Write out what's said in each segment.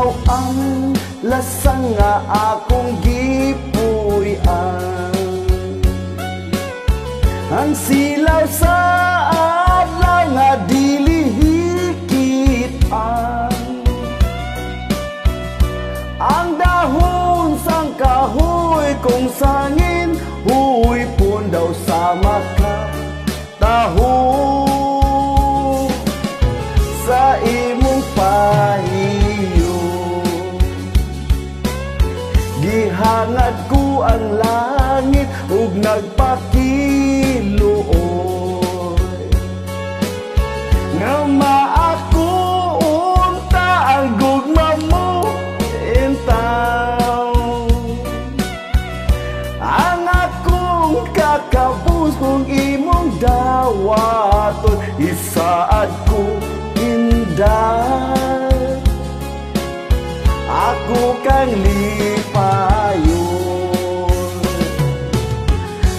Mabugnaw ang lasang nga akong gipuy-an. Ang silaw sa adlaw nga dili hikitan. Ang dahon sang kahoy kung sangin, huy pun daw sa makataho. Sa imong pahiyo gihangad ko ang langit ug nagpakiluoy nga maako unta ang gugma mo in town. Ang akong kakabus kung imong dawaton, isaad ko indah. Ako kang lipayon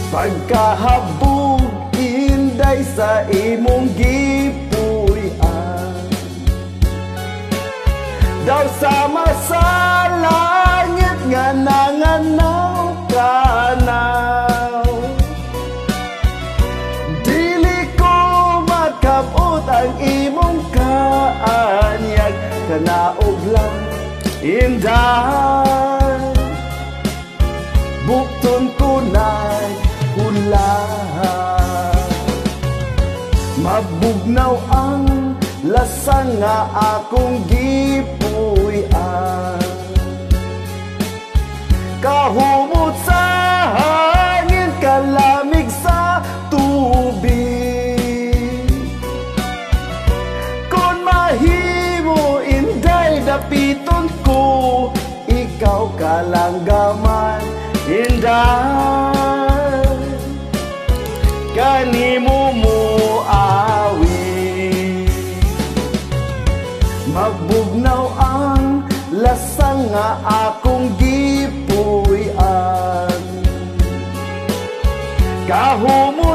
pagkahabog inday sa imong gipuy-an. Daw sama sa langit nga nanganaw-kanaw, dili ko makabot ang imong kaanyag. Kanaog lang inday, bukton tunay ulan. Mabugnaw ang lasang nga akong gipuy-an. Kahumot sa hangin, kalamig sa tubig. Kung mahimo inday, dapiton ko, ikaw kalanggaman inday. Kanimo mo awi, mabugnaw ang lasang nga akong gipuy-an. Kahumot